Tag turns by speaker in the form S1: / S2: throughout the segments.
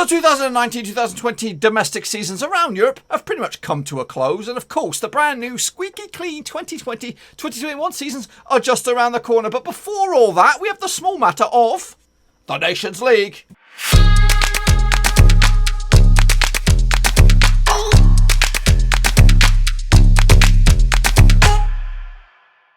S1: The 2019-2020 domestic seasons around Europe have pretty much come to a close, and of course the brand new squeaky clean 2020-2021 seasons are just around the corner. But before all that, we have the small matter of the Nations League.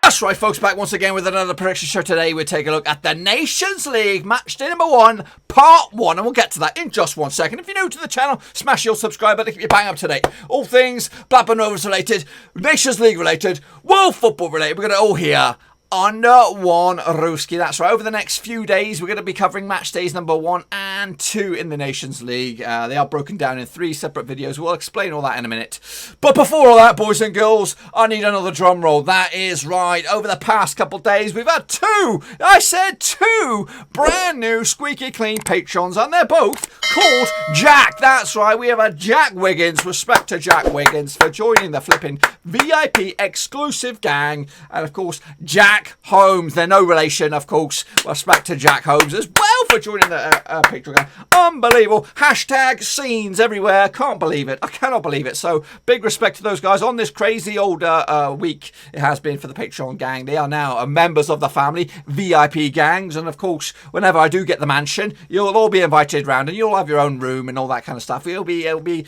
S1: That's right, folks, back once again with another prediction show. Today we take a look at the Nations League Matchday number 1, part 1, and we'll get to that in just 1 second. If you're new to the channel, smash your subscribe button to keep you bang up to date. All things Blackburn Rovers related, Nations League related, world football related, we're going to all hear under one Ruski. That's right. Over the next few days, we're going to be covering match days number 1 and 2 in the Nations League. They are broken down in 3 separate videos. We'll explain all that in a minute. But before all that, boys and girls, I need another drum roll. That is right. Over the past couple of days, we've had 2 brand new squeaky clean patrons, and they're both called Jack. That's right. We have a Jack Wiggins. Respect to Jack Wiggins for joining the flipping VIP exclusive gang. And of course, Jack Holmes. They're no relation, of course. Respect to Jack Holmes as well for joining the Patreon gang. Unbelievable. Hashtag scenes everywhere. Can't believe it. I cannot believe it. So big respect to those guys on this crazy old week it has been for the Patreon gang. They are now members of the family, VIP gangs. And of course, whenever I do get the mansion, you'll all be invited round and you'll have your own room and all that kind of stuff. You'll be VIP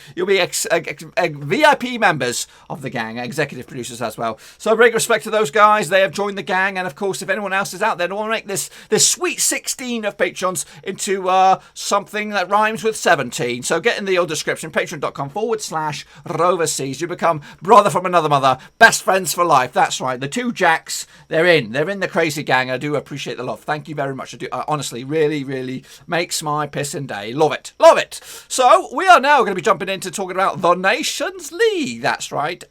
S1: members of the gang, executive producers as well. So big respect to those guys. They have joined the gang. And of course, if anyone else is out there, they want to make this sweet 16 of patrons into something that rhymes with 17. So get in the old description, patreon.com/RoverSeas. You become brother from another mother, best friends for life. That's right. The 2 Jacks, they're in the crazy gang. I do appreciate the love. Thank you very much. I do honestly, really makes my pissing day. Love it. So we are now going to be jumping into talking about the Nations League. That's right.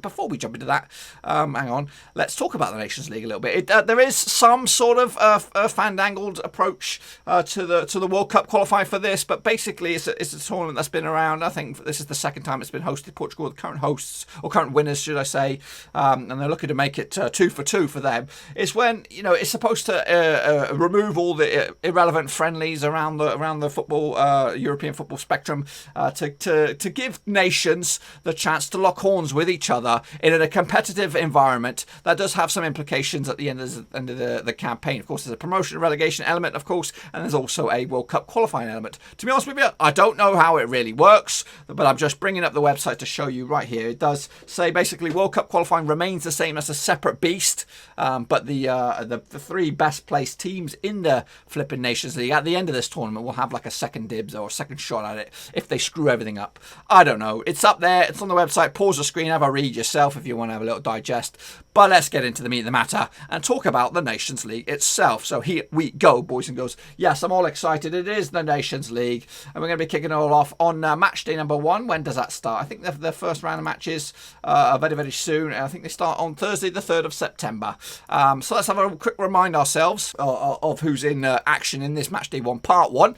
S1: Before we jump into that, hang on. Let's talk about the Nations League a little bit. There is some sort of fandangled approach to the World Cup qualifying for this, but basically it's a tournament that's been around. I think this is the second time it's been hosted. Portugal, the current hosts, or current winners, should I say, and they're looking to make it 2 for 2 for them. It's when it's supposed to remove all the irrelevant friendlies around the football European football spectrum to give nations the chance to lock horns with each other in a competitive environment that does have some implications at the end of the campaign. Of course, there's a promotion and relegation element, of course, and there's also a World Cup qualifying element. To be honest with you, I don't know how it really works, but I'm just bringing up the website to show you right here. It does say basically World Cup qualifying remains the same as a separate beast, but the 3 best placed teams in the flipping Nations League at the end of this tournament will have like a second dibs or a second shot at it if they screw everything up. I don't know. It's up there. It's on the website. Pause the screen, have a read yourself if you want to have a little digest. But let's get into the meat of the matter and talk about the Nations League itself. So here we go, boys and girls. Yes, I'm all excited. It is the Nations League, and we're going to be kicking it all off on match day number 1. When does that start? I think the first round of matches are very soon. I think they start on Thursday, the 3rd of September. So let's have a quick remind ourselves of who's in action in this match day 1, part 1.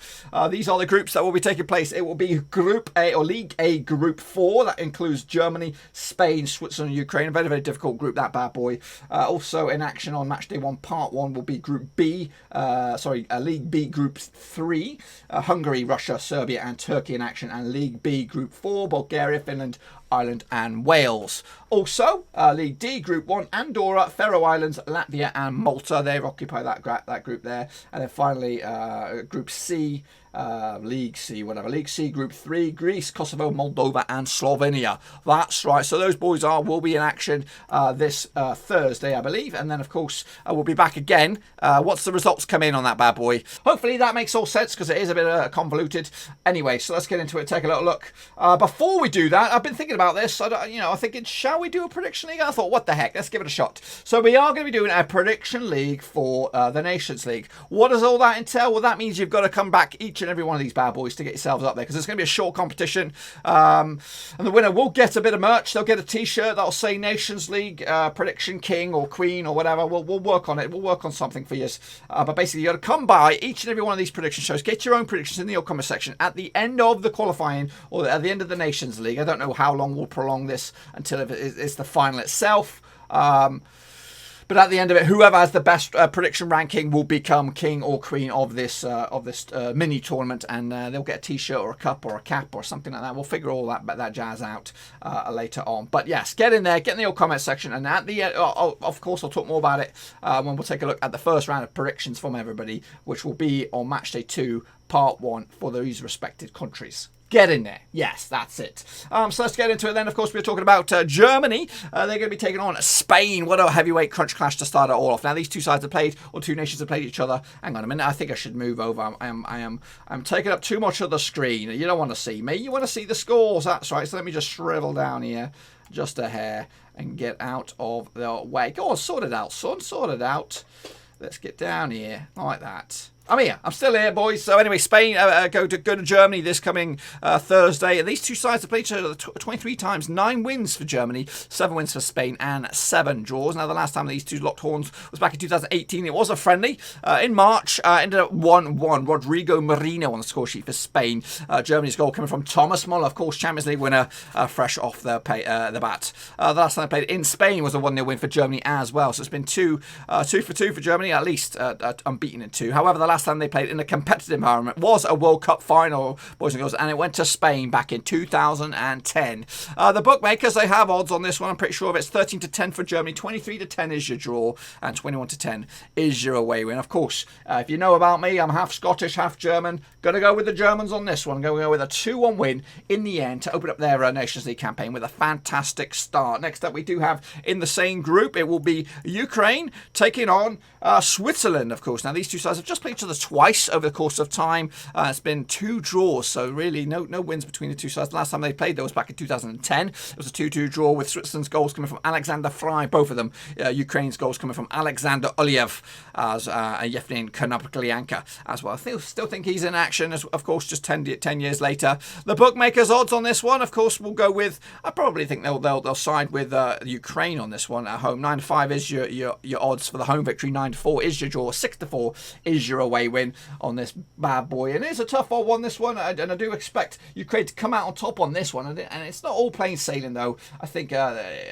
S1: These are the groups that will be taking place. It will be Group A, or League A, Group 4. That includes Germany, Spain, Switzerland, and Ukraine. A very difficult group, that bad boy. Also in action on match day 1, part 1 will be Group B, League B, Group 3. Hungary, Russia, Serbia, and Turkey in action. And League B, Group 4, Bulgaria, Finland, Ireland and Wales. Also, League D, Group 1, Andorra, Faroe Islands, Latvia and Malta. They occupy that group there. And then finally, Group C, League C, League C, Group 3, Greece, Kosovo, Moldova and Slovenia. That's right. So those boys will be in action this Thursday, I believe. And then, of course, we'll be back again once the results come in on that bad boy. Hopefully that makes all sense, because it is a bit convoluted. Anyway, so let's get into it, take a little look. Before we do that, I've been thinking about this. I'm thinking, shall we do a prediction league? I thought, what the heck, let's give it a shot. So we are going to be doing a prediction league for the Nations League. What does all that entail? Well, that means you've got to come back each and every one of these bad boys to get yourselves up there, because it's going to be a short competition, and the winner will get a bit of merch. They'll get a t-shirt that'll say Nations League prediction king or queen or whatever. We'll work on it. We'll work on something for you, but basically you got to come by each and every one of these prediction shows, get your own predictions in the comment section at the end of the qualifying or at the end of the Nations League. I don't know how long we'll prolong this until it's the final itself. But at the end of it, whoever has the best prediction ranking will become king or queen of this mini tournament, and they'll get a t-shirt or a cup or a cap or something like that. We'll figure all that jazz out later on. But yes, get in there, get in the old comment section, and at the end, of course, I'll talk more about it when we'll take a look at the first round of predictions from everybody, which will be on Matchday 2, Part 1 for these respected countries. Get in there. Yes, that's it. So let's get into it then. Of course, we're talking about Germany. They're going to be taking on Spain. What a heavyweight crunch clash to start it all off. Now, these two sides have played, or two nations have played each other. Hang on a minute. I think I should move over. I'm taking up too much of the screen. You don't want to see me. You want to see the scores. That's right. So let me just shrivel down here just a hair and get out of the way. Go on, sort it out, son. Sort it out. Let's get down here like that. I'm here. I'm still here, boys. So anyway, Spain go to Germany this coming Thursday. And these two sides have played each other 23 times. 9 wins for Germany, 7 wins for Spain, and 7 draws. Now, the last time these two locked horns was back in 2018. It was a friendly in March. Ended up 1-1. Rodrigo Merino on the score sheet for Spain. Germany's goal coming from Thomas Muller, of course, Champions League winner, fresh off the bat. The last time they played in Spain was a 1-0 win for Germany as well. So it's been 2 for 2 for Germany, at least unbeaten in 2. However, the last time they played in a competitive environment was a World Cup final, boys and girls, and it went to Spain back in 2010. The bookmakers, they have odds on this one. I'm pretty sure of it. It's 13-10 for Germany, 23-10 is your draw, and 21-10 is your away win. Of course, if you know about me, I'm half Scottish, half German. Going to go with the Germans on this one. Going to go with a 2-1 win in the end to open up their Nations League campaign with a fantastic start. Next up, we do have in the same group, it will be Ukraine taking on Switzerland, of course. Now, these two sides have just played each other twice over the course of time. It's been 2 draws, so really no wins between the two sides. The last time they played, that was back in 2010. It was a 2-2 draw with Switzerland's goals coming from Alexander Frey, both of them. Ukraine's goals coming from Alexander Ulyev and Yevgeny Konoplyanka as well. I still think he's in action, of course, just 10 years later. The bookmakers' odds on this one, of course, will go with, I probably think they'll side with Ukraine on this one at home. 9-5 is your odds for the home victory. 9-4 is your draw. 6-4 is your away win on this bad boy. And it's a tough one, this one, and I do expect Ukraine to come out on top on this one. And it's not all plain sailing, though. I think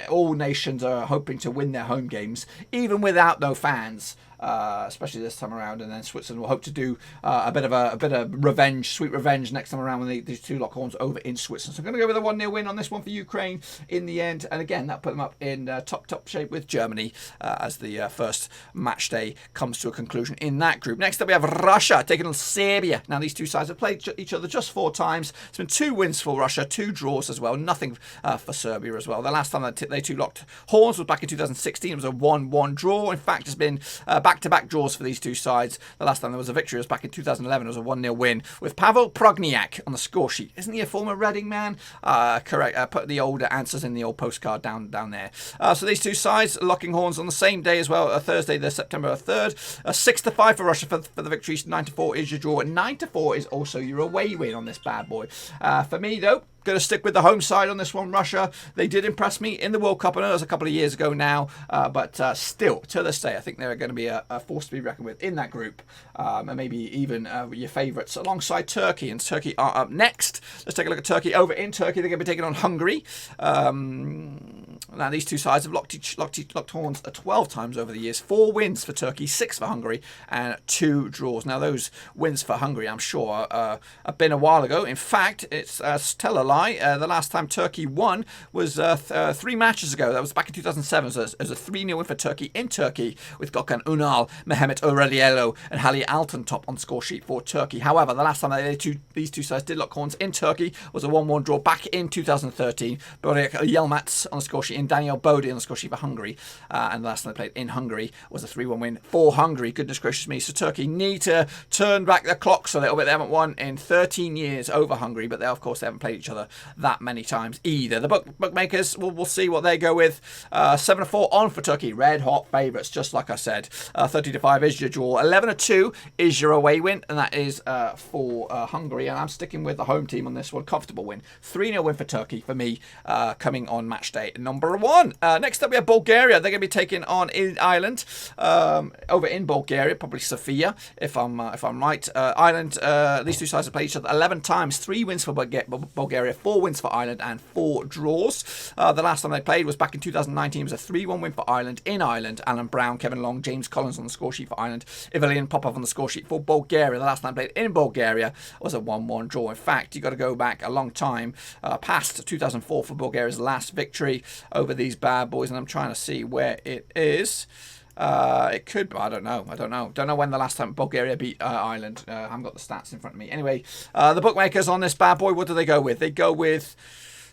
S1: all nations are hoping to win their home games, even without no fans. Especially this time around, and then Switzerland will hope to do a bit of revenge, sweet revenge next time around when these two lock horns over in Switzerland. So I'm going to go with a 1-0 win on this one for Ukraine in the end, and again that put them up in top shape with Germany as the first match day comes to a conclusion in that group. Next up we have Russia taking on Serbia. Now these two sides have played each other just 4 times. It's been 2 wins for Russia, 2 draws as well, nothing for Serbia as well. The last time they two locked horns was back in 2016. It was a 1-1 draw. In fact, it's been back-to-back draws for these two sides. The last time there was a victory was back in 2011. It was a 1-0 win with Pavel Progniak on the score sheet. Isn't he a former Reading man? Correct. Put the old answers in the old postcard down there. So these two sides locking horns on the same day as well, Thursday, the September 3rd. 6-5 for Russia for the victory. 9-4 is your draw. 9-4 is also your away win on this bad boy. For me, though, going to stick with the home side on this one, Russia. They did impress me in the World Cup. I know it was a couple of years ago now, but still, to this day, I think they're going to be a force to be reckoned with in that group, and maybe even your favourites alongside Turkey. And Turkey are up next. Let's take a look at Turkey. Over in Turkey, they're going to be taking on Hungary. Now, these two sides have locked horns 12 times over the years. 4 wins for Turkey, 6 for Hungary, and 2 draws. Now, those wins for Hungary, I'm sure, have been a while ago. In fact, it's tell a lie. The last time Turkey won was 3 matches ago. That was back in 2007. So it was a 3-0 win for Turkey in Turkey with Gökhan Ünal, Mehmet Aureliello and Halil Altintop on score sheet for Turkey. However, the last time these two sides did lock horns in Turkey was a 1-1 draw back in 2013. Borek Yilmaz on the score sheet and Daniel Bodi on the score sheet for Hungary. And the last time they played in Hungary was a 3-1 win for Hungary. Goodness gracious me. So Turkey need to turn back the clocks a little bit. They haven't won in 13 years over Hungary, but they haven't played each other that many times either. The bookmakers, we'll see what they go with. 7-4 on for Turkey. Red hot favourites, just like I said. 30-5 is your draw. 11-2 is your away win, and that is for Hungary. And I'm sticking with the home team on this one. Comfortable win. 3-0 win for Turkey for me, coming on match day number number 1. Next up, we have Bulgaria. They're going to be taking on Ireland over in Bulgaria, probably Sofia, if I'm right. Ireland, these two sides have played each other 11 times. 3 wins for Bulgaria, 4 wins for Ireland, and 4 draws. The last time they played was back in 2019. It was a 3-1 win for Ireland in Ireland. Alan Brown, Kevin Long, James Collins on the score sheet for Ireland. Ivalian Popov on the score sheet for Bulgaria. The last time played in Bulgaria was a 1-1 draw. In fact, you've got to go back a long time, past 2004 for Bulgaria's last victory over these bad boys, and I'm trying to see where it is. It could, I don't know. Don't know when the last time Bulgaria beat Ireland. I haven't got the stats in front of me. Anyway, the bookmakers on this bad boy, what do they go with? They go with,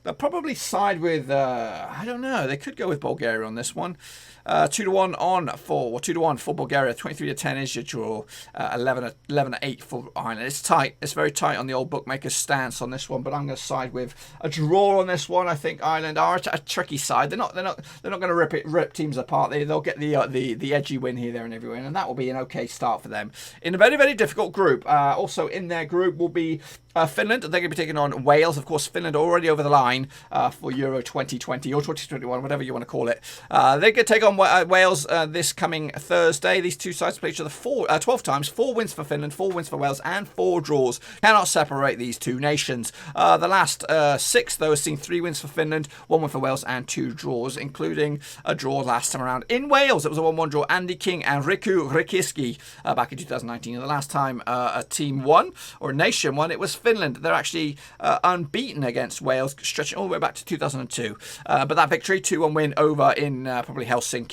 S1: they'll probably side with, I don't know. They could go with Bulgaria on this one. 2-1 on for, 2-1 for Bulgaria. 23-10 is your draw. 11-8 for Ireland. It's tight. It's very tight on the old bookmaker's stance on this one. But I'm going to side with a draw on this one. I think Ireland are a tricky side. They're not going to rip teams apart. They'll get the edgy win here, there, and everywhere, and that will be an okay start for them in a very, very difficult group. Also in their group will be Finland. They're going to be taking on Wales. Of course, Finland already over the line for Euro 2020 or 2021, whatever you want to call it. They're going to take on Wales this coming Thursday. These two sides play each other 12 times. 4 wins for Finland, 4 wins for Wales, and 4 draws. Cannot separate these two nations. The last 6, though, has seen 3 wins for Finland, 1 win for Wales, and 2 draws, including a draw last time around in Wales. It was a 1-1 draw. Andy King and Riku Rikiski back in 2019. And the last time a team won, or a nation won, it was Finland. They're actually unbeaten against Wales, stretching all the way back to 2002. But that victory, 2-1 win over in probably Helsinki,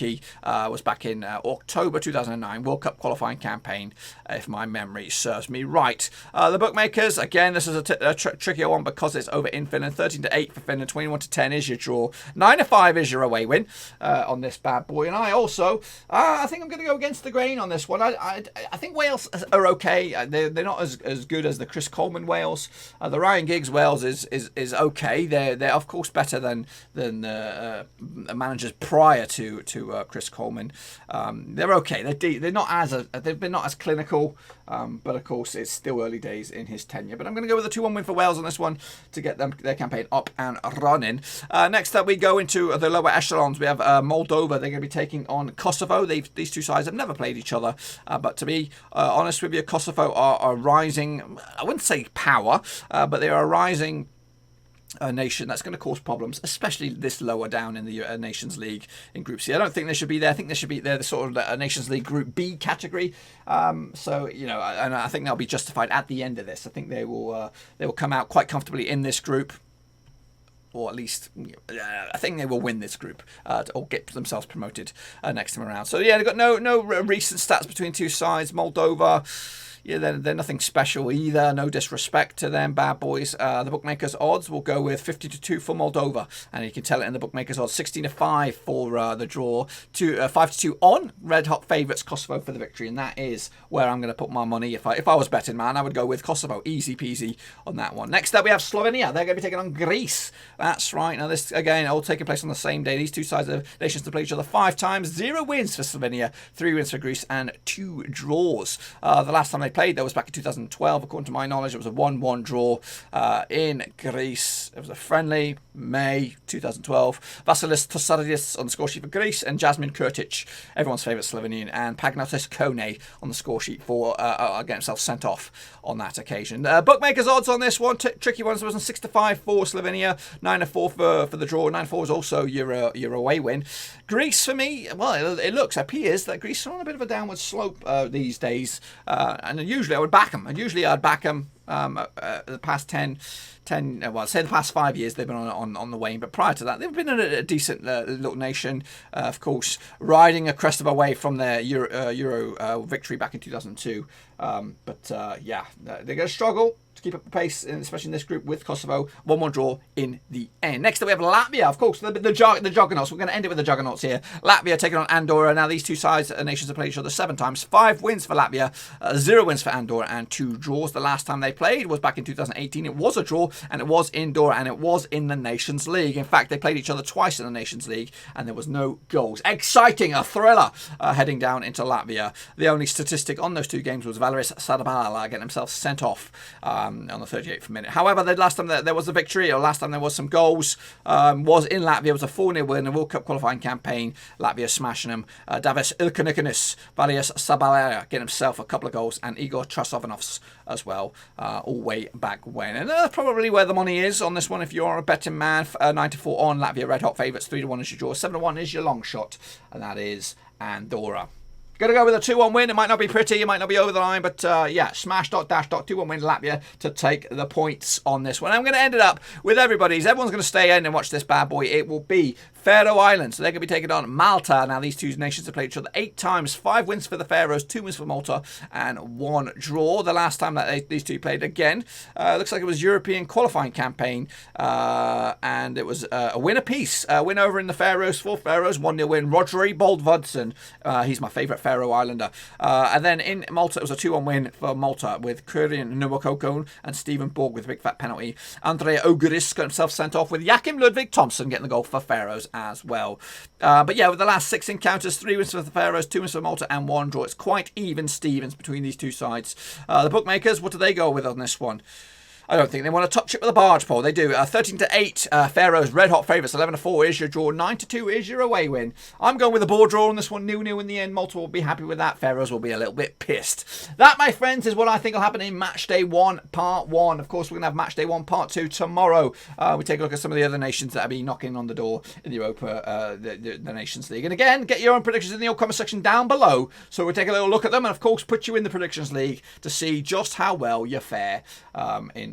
S1: was back in October 2009, World Cup qualifying campaign, if my memory serves me right. The bookmakers, again, this is a trickier one because it's over in Finland. 13-8 for Finland, 21-10 is your draw, 9-5 is your away win on this bad boy. And I also, I think I'm going to go against the grain on this one. I think Wales are okay. They're not as good as the Chris Coleman Wales. The Ryan Giggs Wales is okay. They're of course better than managers prior to Chris Coleman. They're okay. They're not they've been not as clinical, but of course it's still early days in his tenure. But I'm going to go with a 2-1 win for Wales on this one to get their campaign up and running. Next up, we go into the lower echelons. We have Moldova. They're going to be taking on Kosovo. These two sides have never played each other, but to be honest with you, Kosovo are a rising, I wouldn't say power, but they are a rising nation that's going to cause problems, especially this lower down in the Nations League in Group C. I don't think they should be there. I think they should be there, the sort of Nations League Group B category. So, you know, and I think they'll be justified at the end of this. I think they will come out quite comfortably in this group. Or at least, I think they will win this group or get themselves promoted next time around. So, yeah, they've got no recent stats between two sides. Moldova, yeah, they're nothing special either. No disrespect to them, bad boys. The bookmakers' odds will go with 50-2 for Moldova, and you can tell it in the bookmakers' odds. 16-5 for the draw. 5-2 on red hot favourites Kosovo for the victory, and that is where I'm going to put my money. If I was betting, man, I would go with Kosovo, easy peasy on that one. Next up, we have Slovenia. They're going to be taking on Greece. That's right. Now this again, all taking place on the same day. These two sides of nations to play each other 5 times. 0 wins for Slovenia, 3 wins for Greece, and 2 draws. The last time they played, that was back in 2012. According to my knowledge, it was a 1-1 draw in Greece. It was a friendly, May 2012. Vasilis Tosaridis on the score sheet for Greece, and Jasmin Kurtic, everyone's favourite Slovenian, and Pagnotis Kone on the score sheet for getting himself sent off on that occasion. Bookmakers' odds on this one, tricky ones. There was a 6-5 for Slovenia, 9-4 for the draw. 9-4 is also your away win. Greece, for me, well, it appears that Greece are on a bit of a downward slope these days, and usually I would back them. I'd back them the past 10, well, say the past 5 years they've been on the wane, but prior to that they've been a decent little nation, of course, riding a crest of a wave from their Euro victory back in 2002. Yeah, they're going to struggle to keep up the pace, especially in this group with Kosovo. 1-1 draw in the end. Next up, we have Latvia, of course, the juggernauts. We're going to end it with the juggernauts here. Latvia taking on Andorra. Now, these two sides, nations have played each other 7 times. 5 wins for Latvia, 0 wins for Andorra, and 2 draws. The last time they played was back in 2018. It was a draw, and it was indoor, and it was in the Nations League. In fact, they played each other twice in the Nations League, and there was no goals. Exciting, a thriller heading down into Latvia. The only statistic on those 2 games was Valeris Sadabala getting himself sent off on the 38th minute. However, the last time there was a victory, or last time there was some goals, was in Latvia. It was a 4-0 win in the World Cup qualifying campaign. Latvia smashing them. Davis Ilkanikanis, Valius Sabalaya getting himself a couple of goals, and Igor Trasovanovs as well, all way back when. And that's probably where the money is on this one. If you're a betting man, 9-4 on Latvia, red hot favourites, 3-1 is your draw, 7-1 is your long shot, and that is Andorra. Going to go with a 2-1 win. It might not be pretty, it might not be over the line, but yeah, smash dot dash dot 2-1 win Latvia to take the points on this one. I'm going to end it up with everybody's. Everyone's going to stay in and watch this bad boy. It will be Faroe Islands. So they're going to be taking on Malta. Now, these two nations have played each other 8 times. 5 wins for the Faroes, 2 wins for Malta, and 1 draw. The last time that these two played again, looks like it was European qualifying campaign, and it was a win apiece. Win over in the Faroes for Faroes, 1-0 win. Rodri Boldvodson, he's my favourite Faroe Islander. And then in Malta, it was a 2-1 win for Malta with Kurian Nuwakokon and Stephen Borg with a big fat penalty. Andre Oguris got himself sent off with Joachim Ludvig Thompson getting the goal for Faroes as well. But yeah, with the last 6 encounters, 3 wins for the Faroes, 2 wins for Malta, and 1 draw. It's quite even Stevens between these two sides. The bookmakers, what do they go with on this one? I don't think they want a top chip with a barge pole. They do. 13-8, Faroes, red hot favourites. 11-4 is your draw. 9-2 is your away win. I'm going with a board draw on this one. 0-0 in the end. Malta will be happy with that. Faroes will be a little bit pissed. That, my friends, is what I think will happen in Matchday 1, Part 1. Of course, we're going to have Matchday 1, Part 2 tomorrow. We take a look at some of the other nations that have been knocking on the door in the Europa, the Nations League. And again, get your own predictions in the old comment section down below. So we'll take a little look at them and, of course, put you in the Predictions League to see just how well you fare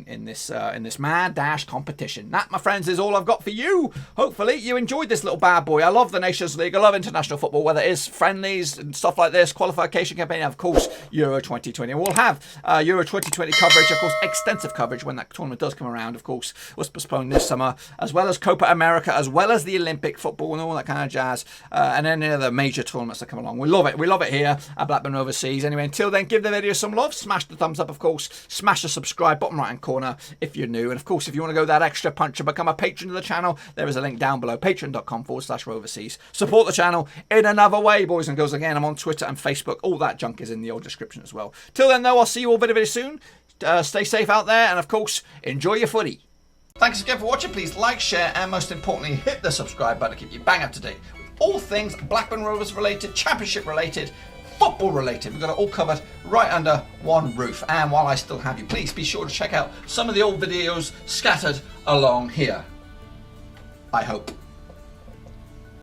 S1: in this mad dash competition. That, my friends, is all I've got for you. Hopefully you enjoyed this little bad boy. I love the Nations League. I love international football, whether it is friendlies and stuff like this, qualification campaign, and of course Euro 2020. We'll have Euro 2020 coverage, of course, extensive coverage when that tournament does come around. Of course, was postponed this summer, as well as Copa America, as well as the Olympic football and all that kind of jazz, and any other major tournaments that come along. We love it. We love it here at Blackburn Overseas. Anyway, until then, give the video some love. Smash the thumbs up, of course. Smash the subscribe, bottom right hand corner if you're new. And of course, if you want to go that extra punch and become a patron of the channel, there is a link down below, patreon.com/Roverseas. Support the channel in another way, boys and girls. Again, I'm on Twitter and Facebook. All that junk is in the old description as well. Till then, though, I'll see you all very, very soon. Stay safe out there, and of course, enjoy your footy. Thanks again for watching. Please like, share, and most importantly, hit the subscribe button to keep you bang up to date with all things Blackburn Rovers related, championship related, football related. We've got it all covered right under one roof. And while I still have you, please be sure to check out some of the old videos scattered along here. I hope.